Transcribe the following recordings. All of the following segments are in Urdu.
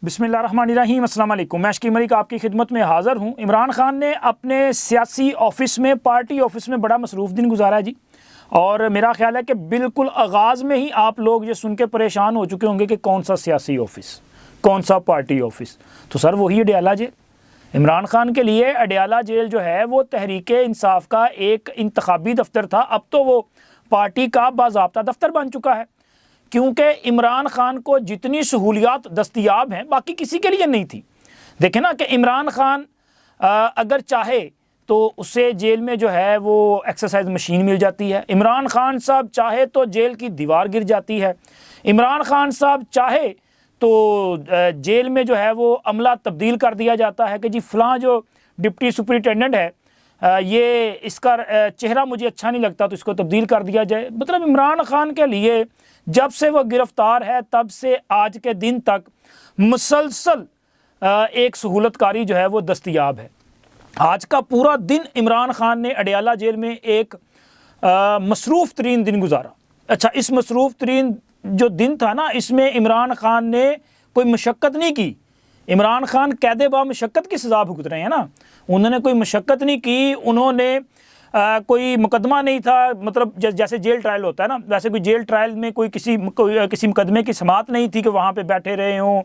بسم اللہ الرحمن الرحیم۔ السلام علیکم۔ میں اشکی ملک آپ کی خدمت میں حاضر ہوں۔ عمران خان نے اپنے سیاسی آفس میں، پارٹی آفس میں بڑا مصروف دن گزارا ہے جی، اور میرا خیال ہے کہ بالکل آغاز میں ہی آپ لوگ یہ سن کے پریشان ہو چکے ہوں گے کہ کون سا سیاسی آفس، کون سا پارٹی آفس۔ تو سر وہی اڈیالہ جیل۔ عمران خان کے لیے اڈیالہ جیل جو ہے وہ تحریک انصاف کا ایک انتخابی دفتر تھا، اب تو وہ پارٹی کا باضابطہ دفتر بن چکا ہے، کیونکہ عمران خان کو جتنی سہولیات دستیاب ہیں باقی کسی کے لیے نہیں تھی۔ دیکھیں نا کہ عمران خان اگر چاہے تو اسے جیل میں جو ہے وہ ایکسرسائز مشین مل جاتی ہے، عمران خان صاحب چاہے تو جیل کی دیوار گر جاتی ہے، عمران خان صاحب چاہے تو جیل میں جو ہے وہ عملہ تبدیل کر دیا جاتا ہے کہ جی فلاں جو ڈپٹی سپرنٹینڈنٹ ہے یہ اس کا چہرہ مجھے اچھا نہیں لگتا تو اس کو تبدیل کر دیا جائے۔ مطلب عمران خان کے لیے جب سے وہ گرفتار ہے تب سے آج کے دن تک مسلسل ایک سہولت کاری جو ہے وہ دستیاب ہے۔ آج کا پورا دن عمران خان نے اڈیالہ جیل میں ایک مصروف ترین دن گزارا۔ اچھا، اس مصروف ترین جو دن تھا نا، اس میں عمران خان نے کوئی مشقت نہیں کی۔ عمران خان قید با مشقت کی سزا بھگت رہے ہیں نا، انہوں نے کوئی مشقت نہیں کی، انہوں نے کوئی مقدمہ نہیں تھا، مطلب جیسے جیل ٹرائل ہوتا ہے نا، ویسے کوئی جیل ٹرائل میں کوئی کسی مقدمے کی سماعت نہیں تھی کہ وہاں پہ بیٹھے رہے ہوں،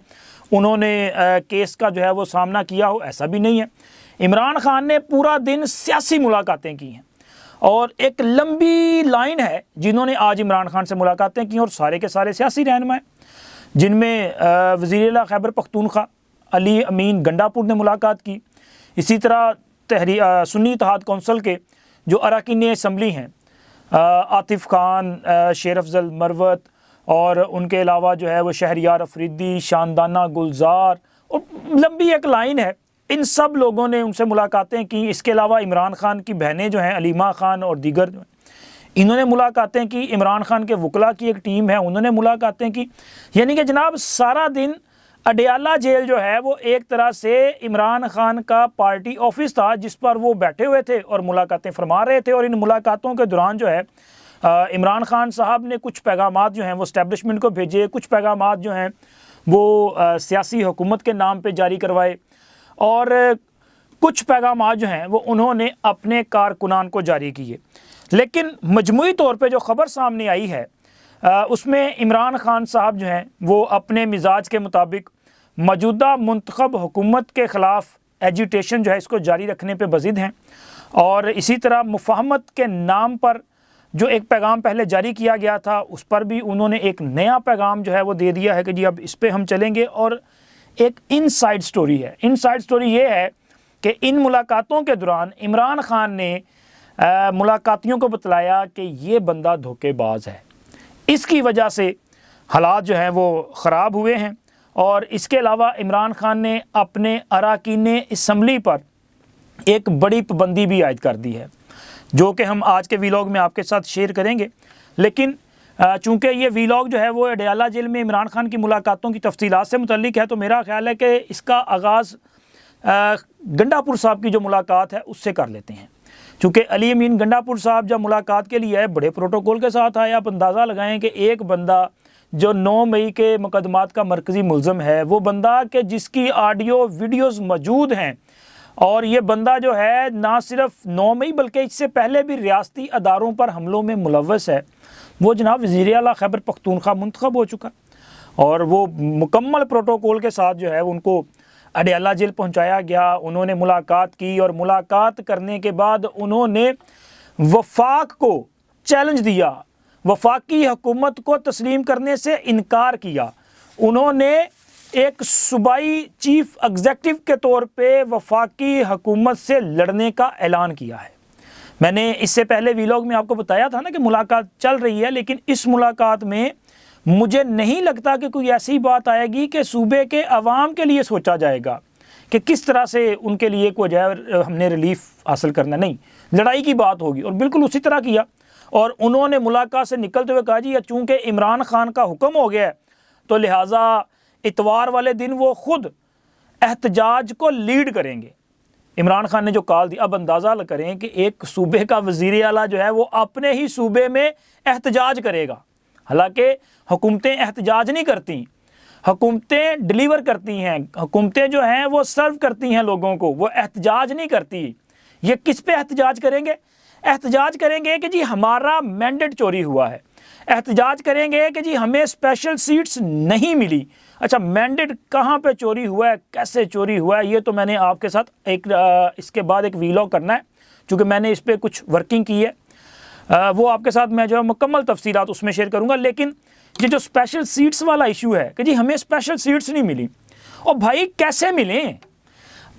انہوں نے کیس کا جو ہے وہ سامنا کیا ہو، ایسا بھی نہیں ہے۔ عمران خان نے پورا دن سیاسی ملاقاتیں کی ہیں، اور ایک لمبی لائن ہے جنہوں نے آج عمران خان سے ملاقاتیں کی، اور سارے کے سارے سیاسی رہنما ہیں، جن میں وزیر اعلیٰ خیبر پختونخوا علی امین گنڈاپور نے ملاقات کی، اسی طرح سنی اتحاد کونسل کے جو اراکین اسمبلی ہیں عاطف خان، شیر افضل مروت، اور ان کے علاوہ جو ہے وہ شہریار افریدی، شاندانہ گلزار، اور لمبی ایک لائن ہے، ان سب لوگوں نے ان سے ملاقاتیں کی۔ اس کے علاوہ عمران خان کی بہنیں جو ہیں علیمہ خان اور دیگر جو ہیں، انہوں نے ملاقاتیں کی۔ عمران خان کے وکلاء کی ایک ٹیم ہے، انہوں نے ملاقاتیں کی۔ یعنی کہ جناب سارا دن اڈیالہ جیل جو ہے وہ ایک طرح سے عمران خان کا پارٹی آفس تھا، جس پر وہ بیٹھے ہوئے تھے اور ملاقاتیں فرما رہے تھے۔ اور ان ملاقاتوں کے دوران جو ہے عمران خان صاحب نے کچھ پیغامات جو ہیں وہ اسٹیبلشمنٹ کو بھیجے، کچھ پیغامات جو ہیں وہ سیاسی حکومت کے نام پہ جاری کروائے، اور کچھ پیغامات جو ہیں وہ انہوں نے اپنے کارکنان کو جاری کیے۔ لیکن مجموعی طور پہ جو خبر سامنے آئی ہے اس میں عمران خان صاحب جو ہیں وہ اپنے مزاج کے مطابق موجودہ منتخب حکومت کے خلاف ایجیٹیشن جو ہے اس کو جاری رکھنے پہ بضد ہیں، اور اسی طرح مفاہمت کے نام پر جو ایک پیغام پہلے جاری کیا گیا تھا اس پر بھی انہوں نے ایک نیا پیغام جو ہے وہ دے دیا ہے کہ جی اب اس پہ ہم چلیں گے۔ اور ایک ان سائڈ سٹوری ہے، ان سائڈ سٹوری یہ ہے کہ ان ملاقاتوں کے دوران عمران خان نے ملاقاتیوں کو بتلایا کہ یہ بندہ دھوکے باز ہے، اس کی وجہ سے حالات جو ہیں وہ خراب ہوئے ہیں۔ اور اس کے علاوہ عمران خان نے اپنے اراکین اسمبلی پر ایک بڑی پابندی بھی عائد کر دی ہے، جو کہ ہم آج کے ویلاگ میں آپ کے ساتھ شیئر کریں گے۔ لیکن چونکہ یہ ویلاگ جو ہے وہ اڈیالہ جیل میں عمران خان کی ملاقاتوں کی تفصیلات سے متعلق ہے، تو میرا خیال ہے کہ اس کا آغاز گنڈاپور صاحب کی جو ملاقات ہے اس سے کر لیتے ہیں، چونکہ علی امین گنڈاپور صاحب جب ملاقات کے لیے آئے بڑے پروٹوکول کے ساتھ آئے۔ آپ اندازہ لگائیں کہ ایک بندہ جو 9 مئی کے مقدمات کا مرکزی ملزم ہے، وہ بندہ کہ جس کی آڈیو ویڈیوز موجود ہیں، اور یہ بندہ جو ہے نہ صرف 9 مئی بلکہ اس سے پہلے بھی ریاستی اداروں پر حملوں میں ملوث ہے، وہ جناب وزیر اعلیٰ خیبر پختونخوا منتخب ہو چکا، اور وہ مکمل پروٹوکول کے ساتھ جو ہے ان کو اڈیالہ جیل پہنچایا گیا۔ انہوں نے ملاقات کی، اور ملاقات کرنے کے بعد انہوں نے وفاق کو چیلنج دیا، وفاقی حکومت کو تسلیم کرنے سے انکار کیا۔ انہوں نے ایک صوبائی چیف ایگزیکٹو کے طور پہ وفاقی حکومت سے لڑنے کا اعلان کیا ہے۔ میں نے اس سے پہلے ویلاگ میں آپ کو بتایا تھا نا کہ ملاقات چل رہی ہے، لیکن اس ملاقات میں مجھے نہیں لگتا کہ کوئی ایسی بات آئے گی کہ صوبے کے عوام کے لیے سوچا جائے گا کہ کس طرح سے ان کے لیے کوئی جائے ہم نے ریلیف حاصل کرنا، نہیں، لڑائی کی بات ہوگی، اور بالکل اسی طرح کیا۔ اور انہوں نے ملاقات سے نکلتے ہوئے کہا جی چونکہ عمران خان کا حکم ہو گیا ہے تو لہٰذا اتوار والے دن وہ خود احتجاج کو لیڈ کریں گے۔ عمران خان نے جو کال دی، اب اندازہ کریں کہ ایک صوبے کا وزیر اعلیٰ جو ہے وہ اپنے ہی صوبے میں احتجاج کرے گا، حالانکہ حکومتیں احتجاج نہیں کرتی، حکومتیں ڈیلیور کرتی ہیں، حکومتیں جو ہیں وہ سرو کرتی ہیں لوگوں کو، وہ احتجاج نہیں کرتی۔ یہ کس پہ احتجاج کریں گے؟ احتجاج کریں گے کہ جی ہمارا مینڈیٹ چوری ہوا ہے، احتجاج کریں گے کہ جی ہمیں اسپیشل سیٹس نہیں ملی۔ اچھا، مینڈیٹ کہاں پہ چوری ہوا ہے، کیسے چوری ہوا ہے، یہ تو میں نے آپ کے ساتھ اس کے بعد ایک ویلاگ کرنا ہے، چونکہ میں نے اس پہ کچھ ورکنگ کی ہے، وہ آپ کے ساتھ میں جو ہے مکمل تفصیلات اس میں شیئر کروں گا۔ لیکن یہ جو اسپیشل سیٹس والا ایشو ہے کہ جی ہمیں اسپیشل سیٹس نہیں ملی، اور بھائی کیسے ملیں؟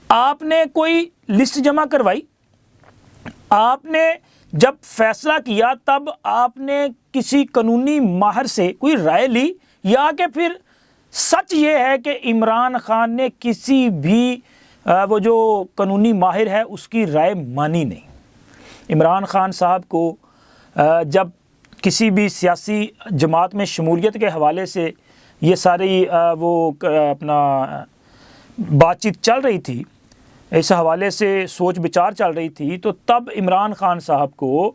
آپ نے کوئی لسٹ جمع کروائی، آپ نے جب فیصلہ کیا تب آپ نے کسی قانونی ماہر سے کوئی رائے لی، یا کہ پھر سچ یہ ہے کہ عمران خان نے کسی بھی وہ جو قانونی ماہر ہے اس کی رائے مانی نہیں؟ عمران خان صاحب کو جب کسی بھی سیاسی جماعت میں شمولیت کے حوالے سے یہ ساری وہ اپنا بات چیت چل رہی تھی، اس حوالے سے سوچ بچار چل رہی تھی، تو تب عمران خان صاحب کو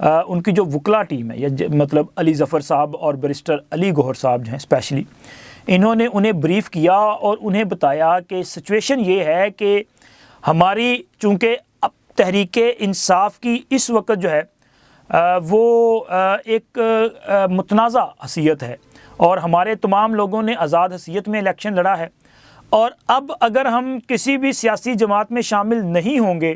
ان کی جو وکلا ٹیم ہے، یا مطلب علی ظفر صاحب اور بیرسٹر علی گوہر صاحب جو ہیں اسپیشلی، انہوں نے انہیں بریف کیا اور انہیں بتایا کہ سچویشن یہ ہے کہ ہماری چونکہ اب تحریک انصاف کی اس وقت جو ہے وہ ایک متنازع حیثیت ہے، اور ہمارے تمام لوگوں نے آزاد حیثیت میں الیکشن لڑا ہے، اور اب اگر ہم کسی بھی سیاسی جماعت میں شامل نہیں ہوں گے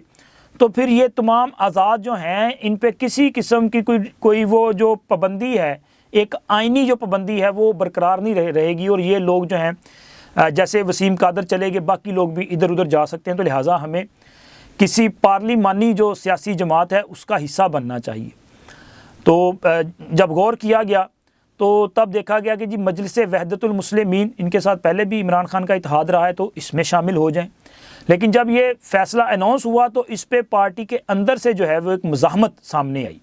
تو پھر یہ تمام آزاد جو ہیں ان پہ کسی قسم کی کوئی وہ جو پابندی ہے، ایک آئینی جو پابندی ہے، وہ برقرار نہیں رہے گی، اور یہ لوگ جو ہیں جیسے وسیم قادر چلے گئے، باقی لوگ بھی ادھر ادھر جا سکتے ہیں، تو لہٰذا ہمیں کسی پارلیمانی جو سیاسی جماعت ہے اس کا حصہ بننا چاہیے۔ تو جب غور کیا گیا تو تب دیکھا گیا کہ جی مجلس وحدت المسلمین، ان کے ساتھ پہلے بھی عمران خان کا اتحاد رہا ہے، تو اس میں شامل ہو جائیں۔ لیکن جب یہ فیصلہ اناؤنس ہوا تو اس پہ پارٹی کے اندر سے جو ہے وہ ایک مزاحمت سامنے آئی،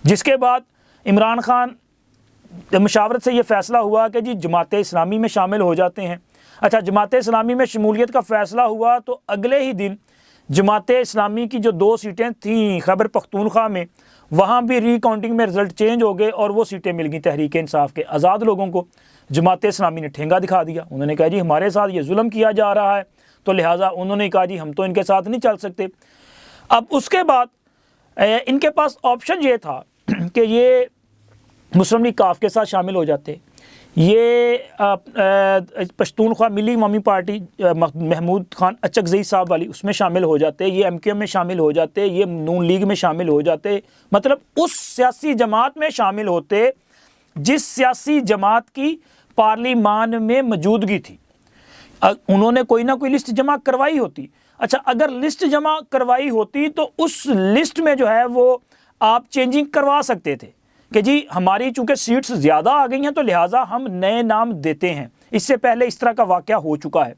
جس کے بعد عمران خان مشاورت سے یہ فیصلہ ہوا کہ جی جماعت اسلامی میں شامل ہو جاتے ہیں۔ اچھا، جماعت اسلامی میں شمولیت کا فیصلہ ہوا تو اگلے ہی دن جماعت اسلامی کی جو 2 سیٹیں تھیں خیبر پختونخوا میں، وہاں بھی ری کاؤنٹنگ میں رزلٹ چینج ہو گئے اور وہ سیٹیں مل گئیں تحریک انصاف کے آزاد لوگوں کو۔ جماعت اسلامی نے ٹھینگا دکھا دیا، انہوں نے کہا جی ہمارے ساتھ یہ ظلم کیا جا رہا ہے، تو لہٰذا انہوں نے کہا جی ہم تو ان کے ساتھ نہیں چل سکتے۔ اب اس کے بعد ان کے پاس آپشن یہ تھا کہ یہ مسلم لیگ کاف کے ساتھ شامل ہو جاتے، یہ پشتونخوا ملی عوامی پارٹی محمود خان اچکزئی صاحب والی اس میں شامل ہو جاتے، یہ ایم کیو ایم میں شامل ہو جاتے، یہ نون لیگ میں شامل ہو جاتے، مطلب اس سیاسی جماعت میں شامل ہوتے جس سیاسی جماعت کی پارلیمان میں موجودگی تھی۔ انہوں نے کوئی نہ کوئی لسٹ جمع کروائی ہوتی۔ اچھا، اگر لسٹ جمع کروائی ہوتی تو اس لسٹ میں جو ہے وہ آپ چینجنگ کروا سکتے تھے کہ جی ہماری چونکہ سیٹس زیادہ آ گئی ہیں تو لہٰذا ہم نئے نام دیتے ہیں۔ اس سے پہلے اس طرح کا واقعہ ہو چکا ہے،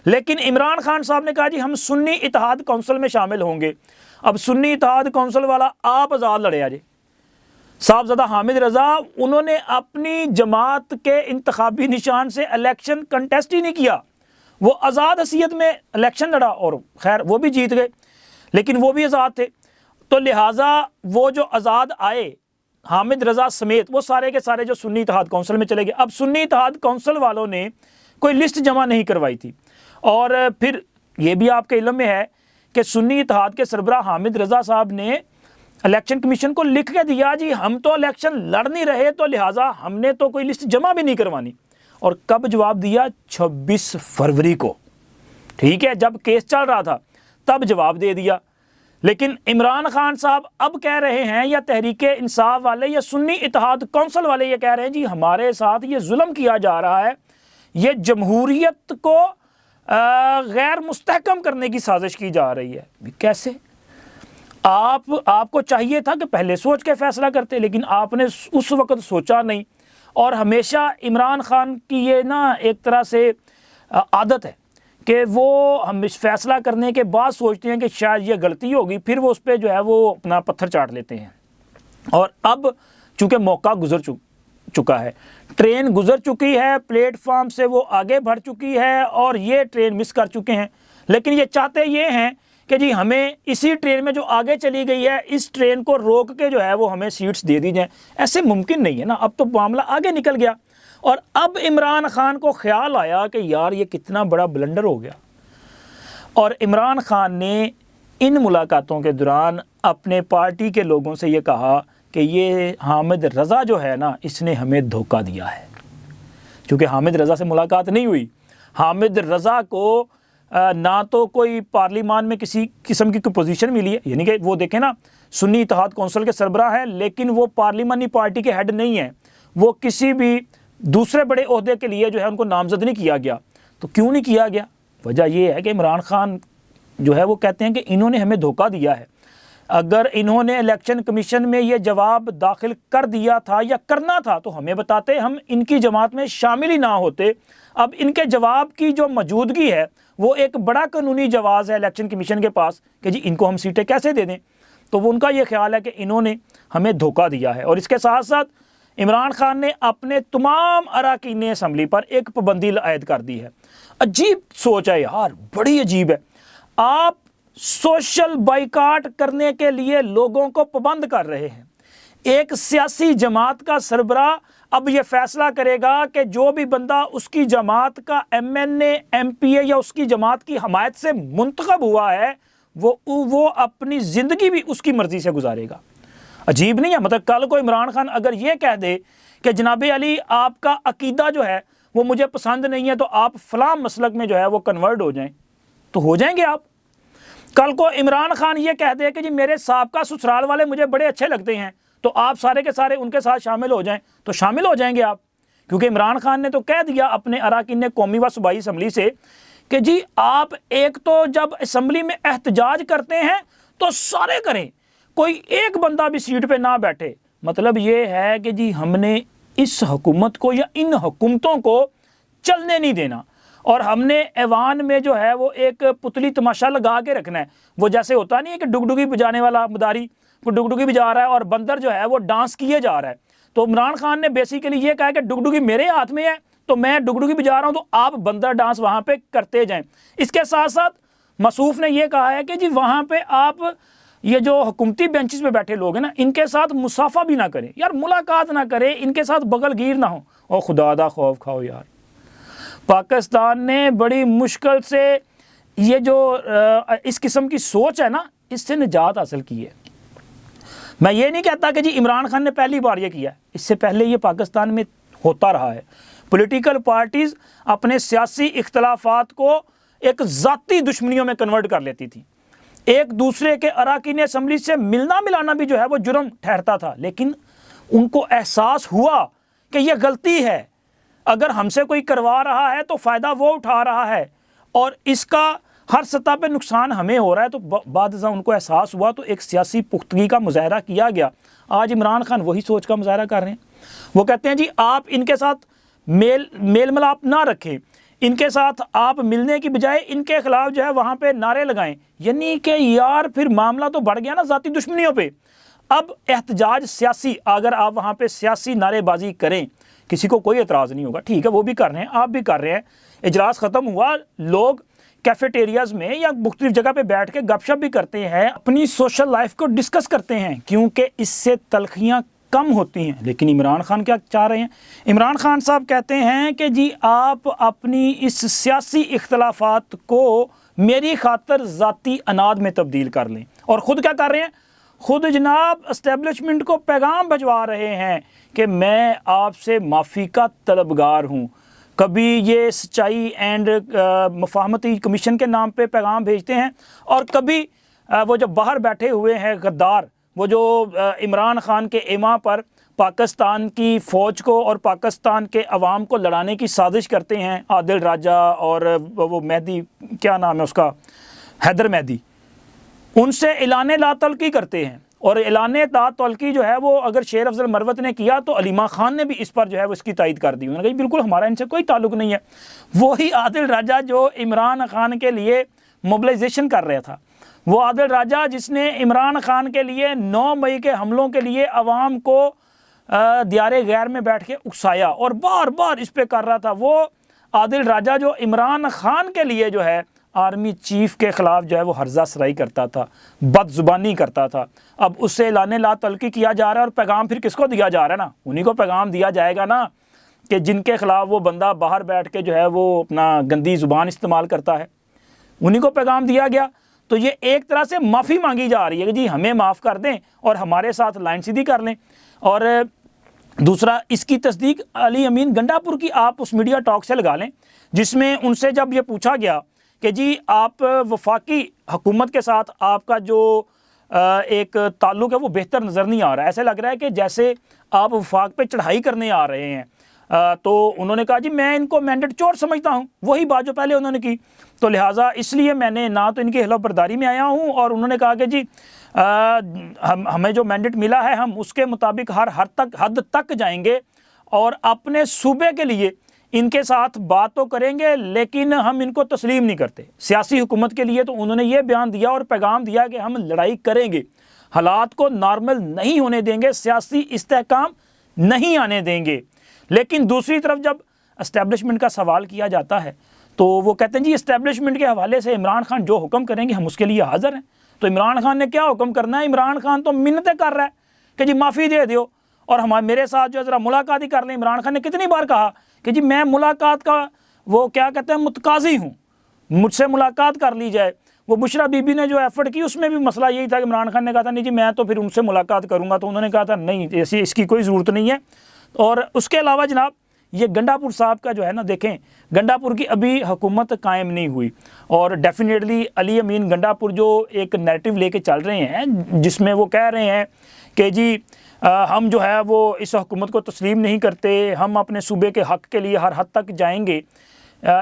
لیکن عمران خان صاحب نے کہا جی ہم سنی اتحاد کونسل میں شامل ہوں گے۔ اب سنی اتحاد کونسل والا آپ آزاد لڑے آجے، صاحبزادہ حامد رضا، انہوں نے اپنی جماعت کے انتخابی نشان سے الیکشن کنٹیسٹ ہی نہیں کیا، وہ آزاد حیثیت میں الیکشن لڑا، اور خیر وہ بھی جیت گئے، لیکن وہ بھی آزاد تھے۔ تو لہٰذا وہ جو آزاد آئے حامد رضا سمیت، وہ سارے کے سارے جو سنی اتحاد کونسل میں چلے گئے۔ اب سنی اتحاد کونسل والوں نے کوئی لسٹ جمع نہیں کروائی تھی، اور پھر یہ بھی آپ کے علم میں ہے کہ سنی اتحاد کے سربراہ حامد رضا صاحب نے الیکشن کمیشن کو لکھ کے دیا جی ہم تو الیکشن لڑ نہیں رہے، تو لہٰذا ہم نے تو کوئی لسٹ جمع بھی نہیں کروانی۔ اور کب جواب دیا؟ 26 فروری کو، ٹھیک ہے، جب کیس چل رہا تھا تب جواب دے دیا۔ لیکن عمران خان صاحب اب کہہ رہے ہیں، یا تحریک انصاف والے یا سنی اتحاد کونسل والے یہ کہہ رہے ہیں جی ہمارے ساتھ یہ ظلم کیا جا رہا ہے، یہ جمہوریت کو غیر مستحکم کرنے کی سازش کی جا رہی ہے۔ کیسے؟ آپ کو چاہیے تھا کہ پہلے سوچ کے فیصلہ کرتے، لیکن آپ نے اس وقت سوچا نہیں، اور ہمیشہ عمران خان کی یہ ایک طرح سے عادت ہے کہ وہ ہم فیصلہ کرنے کے بعد سوچتے ہیں کہ شاید یہ غلطی ہوگی، پھر وہ اس پہ جو ہے وہ اپنا پتھر چاٹ لیتے ہیں۔ اور اب چونکہ موقع گزر چکا ہے، ٹرین گزر چکی ہے، پلیٹ فارم سے وہ آگے بڑھ چکی ہے، اور یہ ٹرین مس کر چکے ہیں، لیکن یہ چاہتے یہ ہیں کہ جی ہمیں اسی ٹرین میں جو آگے چلی گئی ہے اس ٹرین کو روک کے جو ہے وہ ہمیں سیٹس دے دی جائیں۔ ایسے ممکن نہیں ہے نا، اب تو معاملہ آگے نکل گیا، اور اب عمران خان کو خیال آیا کہ یار یہ کتنا بڑا بلنڈر ہو گیا، اور عمران خان نے ان ملاقاتوں کے دوران اپنے پارٹی کے لوگوں سے یہ کہا کہ یہ حامد رضا جو ہے نا، اس نے ہمیں دھوکہ دیا ہے. چونکہ حامد رضا سے ملاقات نہیں ہوئی، حامد رضا کو نہ تو کوئی پارلیمان میں کسی قسم کی کوئی پوزیشن ملی ہے، یعنی کہ وہ دیکھیں نا سنی اتحاد کونسل کے سربراہ ہیں، لیکن وہ پارلیمانی پارٹی کے ہیڈ نہیں ہیں، وہ کسی بھی دوسرے بڑے عہدے کے لیے جو ہے ان کو نامزد نہیں کیا گیا. تو کیوں نہیں کیا گیا؟ وجہ یہ ہے کہ عمران خان جو ہے وہ کہتے ہیں کہ انہوں نے ہمیں دھوکہ دیا ہے. اگر انہوں نے الیکشن کمیشن میں یہ جواب داخل کر دیا تھا یا کرنا تھا تو ہمیں بتاتے، ہم ان کی جماعت میں شامل ہی نہ ہوتے. اب ان کے جواب کی جو موجودگی ہے وہ ایک بڑا قانونی جواز ہے الیکشن کمیشن کے پاس کہ جی ان کو ہم سیٹیں کیسے دے دیں. تو وہ ان کا یہ خیال ہے کہ انہوں نے ہمیں دھوکہ دیا ہے. اور اس کے ساتھ ساتھ عمران خان نے اپنے تمام اراکین اسمبلی پر ایک پابندی عائد کر دی ہے. عجیب سوچ ہے یار، بڑی عجیب ہے. آپ سوشل بائیکاٹ کرنے کے لیے لوگوں کو پابند کر رہے ہیں. ایک سیاسی جماعت کا سربراہ اب یہ فیصلہ کرے گا کہ جو بھی بندہ اس کی جماعت کا ایم این اے، ایم پی اے یا اس کی جماعت کی حمایت سے منتخب ہوا ہے وہ اپنی زندگی بھی اس کی مرضی سے گزارے گا. عجیب نہیں ہے؟ مطلب کل کو عمران خان اگر یہ کہہ دے کہ جناب علی آپ کا عقیدہ جو ہے وہ مجھے پسند نہیں ہے تو آپ فلاں مسلک میں جو ہے وہ کنورٹ ہو جائیں، تو ہو جائیں گے آپ. کل کو عمران خان یہ کہہ دے کہ جی میرے سابقہ سسرال والے مجھے بڑے اچھے لگتے ہیں تو آپ سارے کے سارے ان کے ساتھ شامل ہو جائیں، تو شامل ہو جائیں گے آپ. کیونکہ عمران خان نے تو کہہ دیا اپنے اراکین قومی و صوبائی اسمبلی سے کہ جی آپ ایک تو جب اسمبلی میں احتجاج کرتے ہیں تو سارے کریں، کوئی ایک بندہ بھی سیٹ پہ نہ بیٹھے. مطلب یہ ہے کہ جی ہم نے اس حکومت کو یا ان حکومتوں کو چلنے نہیں دینا، اور ہم نے ایوان میں جو ہے وہ ایک پتلی تماشا لگا کے رکھنا ہے. وہ جیسے ہوتا نہیں ہے کہ ڈگڈگی بجانے والا مداری وہ ڈگڈگی بجا رہا ہے اور بندر جو ہے وہ ڈانس کیے جا رہا ہے. تو عمران خان نے بیسیکلی یہ کہا کہ ڈگڈگی میرے ہاتھ میں ہے تو میں ڈگڈگی بجا رہا ہوں تو آپ بندر ڈانس وہاں پہ کرتے جائیں. اس کے ساتھ ساتھ مصوف نے یہ کہا ہے کہ جی وہاں پہ آپ یہ جو حکومتی بینچز پہ بیٹھے لوگ ہیں نا ان کے ساتھ مصافحہ بھی نہ کریں، یار ملاقات نہ کریں، ان کے ساتھ بغل گیر نہ ہو. اور خدا دا خوف کھاؤ یار. پاکستان نے بڑی مشکل سے یہ جو اس قسم کی سوچ ہے نا اس سے نجات حاصل کی ہے. میں یہ نہیں کہتا کہ جی عمران خان نے پہلی بار یہ کیا ہے، اس سے پہلے یہ پاکستان میں ہوتا رہا ہے. پولیٹیکل پارٹیز اپنے سیاسی اختلافات کو ایک ذاتی دشمنیوں میں کنورٹ کر لیتی تھی. ایک دوسرے کے اراکین اسمبلی سے ملنا ملانا بھی جو ہے وہ جرم ٹھہرتا تھا، لیکن ان کو احساس ہوا کہ یہ غلطی ہے، اگر ہم سے کوئی کروا رہا ہے تو فائدہ وہ اٹھا رہا ہے اور اس کا ہر سطح پہ نقصان ہمیں ہو رہا ہے. تو بعد ازاں ان کو احساس ہوا تو ایک سیاسی پختگی کا مظاہرہ کیا گیا. آج عمران خان وہی سوچ کا مظاہرہ کر رہے ہیں. وہ کہتے ہیں جی آپ ان کے ساتھ میل ملاپ نہ رکھیں، ان کے ساتھ آپ ملنے کی بجائے ان کے خلاف جو ہے وہاں پہ نعرے لگائیں. یعنی کہ یار پھر معاملہ تو بڑھ گیا نا ذاتی دشمنیوں پہ. اب احتجاج سیاسی، اگر آپ وہاں پہ سیاسی نعرے بازی کریں کسی کو کوئی اعتراض نہیں ہوگا، ٹھیک ہے وہ بھی کر رہے ہیں آپ بھی کر رہے ہیں. اجلاس ختم ہوا، لوگ کیفیٹیریاز میں یا مختلف جگہ پہ بیٹھ کے گپ شپ بھی کرتے ہیں، اپنی سوشل لائف کو ڈسکس کرتے ہیں کیونکہ اس سے تلخیاں کم ہوتی ہیں. لیکن عمران خان کیا چاہ رہے ہیں؟ عمران خان صاحب کہتے ہیں کہ جی آپ اپنی اس سیاسی اختلافات کو میری خاطر ذاتی اناد میں تبدیل کر لیں. اور خود کیا کر رہے ہیں؟ خود جناب اسٹیبلشمنٹ کو پیغام بھجوا رہے ہیں کہ میں آپ سے معافی کا طلبگار ہوں. کبھی یہ سچائی اینڈ مفاہمتی کمیشن کے نام پہ پیغام بھیجتے ہیں، اور کبھی وہ جو باہر بیٹھے ہوئے ہیں غدار، وہ جو عمران خان کے ایما پر پاکستان کی فوج کو اور پاکستان کے عوام کو لڑانے کی سازش کرتے ہیں، عادل راجہ اور وہ مہدی کیا نام ہے اس کا، حیدر مہدی، ان سے اعلان لا تعلقی کرتے ہیں. اور اعلان لا تعلقی جو ہے وہ اگر شیر افضل مروت نے کیا تو علیمہ خان نے بھی اس پر جو ہے وہ اس کی تائید کر دی. انہوں نے کہا بالکل ہمارا ان سے کوئی تعلق نہیں ہے. وہی عادل راجہ جو عمران خان کے لیے موبلائزیشن کر رہا تھا، وہ عادل راجہ جس نے عمران خان کے لیے 9 مئی کے حملوں کے لیے عوام کو دیار غیر میں بیٹھ کے اکسایا اور بار بار اس پہ کر رہا تھا، وہ عادل راجہ جو عمران خان کے لیے جو ہے آرمی چیف کے خلاف جو ہے وہ ہرزہ سرائی کرتا تھا، بد زبانی کرتا تھا. اب اس سے اعلان لا تعلقی کیا جا رہا ہے اور پیغام پھر کس کو دیا جا رہا ہے نا، انہی کو پیغام دیا جائے گا نا کہ جن کے خلاف وہ بندہ باہر بیٹھ کے جو ہے وہ اپنا گندی زبان استعمال کرتا ہے، انہی کو پیغام دیا گیا۔ تو یہ ایک طرح سے معافی مانگی جا رہی ہے کہ جی ہمیں معاف کر دیں اور ہمارے ساتھ لائن سیدھی کر لیں۔ اور دوسرا، اس کی تصدیق علی امین گنڈا پور کی آپ اس میڈیا ٹاک سے لگا لیں جس میں ان سے جب یہ پوچھا گیا کہ جی آپ وفاقی حکومت کے ساتھ آپ کا جو ایک تعلق ہے وہ بہتر نظر نہیں آ رہا ہے، ایسے لگ رہا ہے کہ جیسے آپ وفاق پہ چڑھائی کرنے آ رہے ہیں۔ تو انہوں نے کہا جی میں ان کو مینڈیٹ چور سمجھتا ہوں، وہی بات جو پہلے انہوں نے کی، تو لہٰذا اس لیے میں نے نہ تو ان کی حلف برداری میں آیا ہوں، اور انہوں نے کہا کہ جی ہمیں جو مینڈیٹ ملا ہے ہم اس کے مطابق ہر حد تک جائیں گے، اور اپنے صوبے کے لیے ان کے ساتھ بات تو کریں گے لیکن ہم ان کو تسلیم نہیں کرتے۔ سیاسی حکومت کے لیے تو انہوں نے یہ بیان دیا اور پیغام دیا کہ ہم لڑائی کریں گے، حالات کو نارمل نہیں ہونے دیں گے، سیاسی استحکام نہیں آنے دیں گے۔ لیکن دوسری طرف جب اسٹیبلشمنٹ کا سوال کیا جاتا ہے تو وہ کہتے ہیں جی اسٹیبلشمنٹ کے حوالے سے عمران خان جو حکم کریں گے ہم اس کے لیے حاضر ہیں۔ تو عمران خان نے کیا حکم کرنا ہے؟ عمران خان تو منتیں کر رہا ہے کہ جی معافی دے دیو اور میرے ساتھ جو ذرا ملاقات ہی کر لیں۔ عمران خان نے کتنی بار کہا کہ جی میں ملاقات کا وہ کیا کہتے ہیں متقاضی ہوں، مجھ سے ملاقات کر لی جائے۔ وہ بشرا بی بی نے جو ایفرٹ کی اس میں بھی مسئلہ یہی تھا کہ عمران خان نے کہا تھا نہیں جی میں تو پھر ان سے ملاقات کروں گا، تو انہوں نے کہا تھا نہیں ایسی اس کی کوئی ضرورت نہیں ہے۔ اور اس کے علاوہ جناب یہ گنڈا پور صاحب کا جو ہے نا، دیکھیں گنڈا پور کی ابھی حکومت قائم نہیں ہوئی، اور ڈیفینیٹلی علی امین گنڈا پور جو ایک نیریٹو لے کے چل رہے ہیں جس میں وہ کہہ رہے ہیں کہ جی ہم جو ہے وہ اس حکومت کو تسلیم نہیں کرتے، ہم اپنے صوبے کے حق کے لیے ہر حد تک جائیں گے،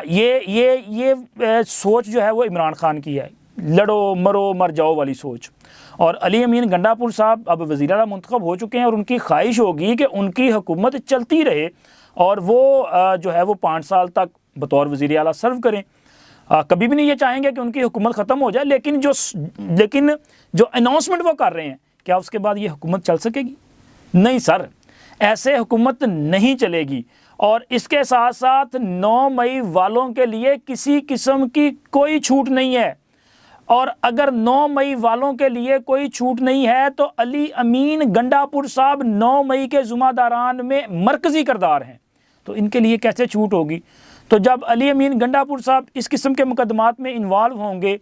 یہ سوچ جو ہے وہ عمران خان کی ہے، لڑو مرو مر جاؤ والی سوچ۔ اور علی امین گنڈا پور صاحب اب وزیر اعلیٰ منتخب ہو چکے ہیں، اور ان کی خواہش ہوگی کہ ان کی حکومت چلتی رہے اور وہ جو ہے وہ 5 سال تک بطور وزیر اعلیٰ سرو کریں۔ کبھی بھی نہیں یہ چاہیں گے کہ ان کی حکومت ختم ہو جائے، لیکن جو اناؤنسمنٹ وہ کر رہے ہیں کیا اس کے بعد یہ حکومت چل سکے گی؟ نہیں سر، ایسے حکومت نہیں چلے گی۔ اور اس کے ساتھ ساتھ 9 مئی والوں کے لیے کسی قسم کی کوئی چھوٹ نہیں ہے، اور اگر 9 مئی والوں کے لیے کوئی چھوٹ نہیں ہے تو علی امین گنڈا پور صاحب 9 مئی کے ذمہ داران میں مرکزی کردار ہیں، تو ان کے لیے کیسے چھوٹ ہوگی؟ تو جب علی امین گنڈا پور صاحب اس قسم کے مقدمات میں انوالو ہوں گے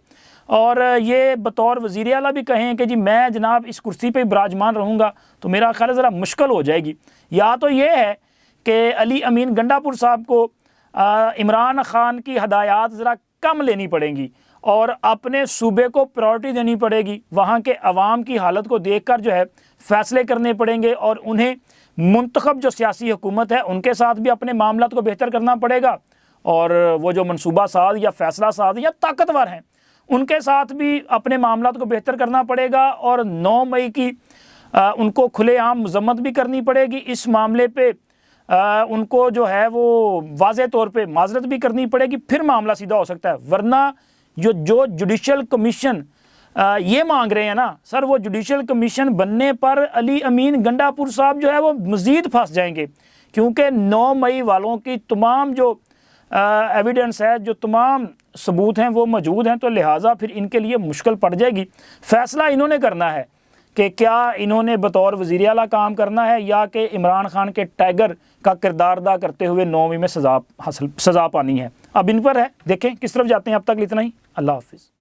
اور یہ بطور وزیر اعلیٰ بھی کہیں کہ جی میں جناب اس کرسی پہ براجمان رہوں گا، تو میرا خیال ہے ذرا مشکل ہو جائے گی۔ یا تو یہ ہے کہ علی امین گنڈا پور صاحب کو عمران خان کی ہدایات ذرا کم لینی پڑیں گی اور اپنے صوبے کو پرائورٹی دینی پڑے گی، وہاں کے عوام کی حالت کو دیکھ کر جو ہے فیصلے کرنے پڑیں گے، اور انہیں منتخب جو سیاسی حکومت ہے ان کے ساتھ بھی اپنے معاملات کو بہتر کرنا پڑے گا، اور وہ جو منصوبہ ساز یا فیصلہ ساز یا طاقتور ہیں ان کے ساتھ بھی اپنے معاملات کو بہتر کرنا پڑے گا، اور 9 مئی کی ان کو کھلے عام مذمت بھی کرنی پڑے گی۔ اس معاملے پہ ان کو جو ہے وہ واضح طور پہ معذرت بھی کرنی پڑے گی، پھر معاملہ سیدھا ہو سکتا ہے۔ ورنہ جو جوڈیشل کمیشن یہ مانگ رہے ہیں نا سر، وہ جوڈیشل کمیشن بننے پر علی امین گنڈا پور صاحب جو ہے وہ مزید پھنس جائیں گے، کیونکہ 9 مئی والوں کی تمام جو ایویڈنس ہے، جو تمام ثبوت ہیں وہ موجود ہیں، تو لہٰذا پھر ان کے لیے مشکل پڑ جائے گی۔ فیصلہ انہوں نے کرنا ہے کہ کیا انہوں نے بطور وزیر اعلیٰ کام کرنا ہے یا کہ عمران خان کے ٹائیگر کا کردار ادا کرتے ہوئے 9 مئی میں سزا پانی ہے۔ اب ان پر ہے، دیکھیں کس طرف جاتے ہیں۔ اب تک اتنا ہی، اللہ حافظ۔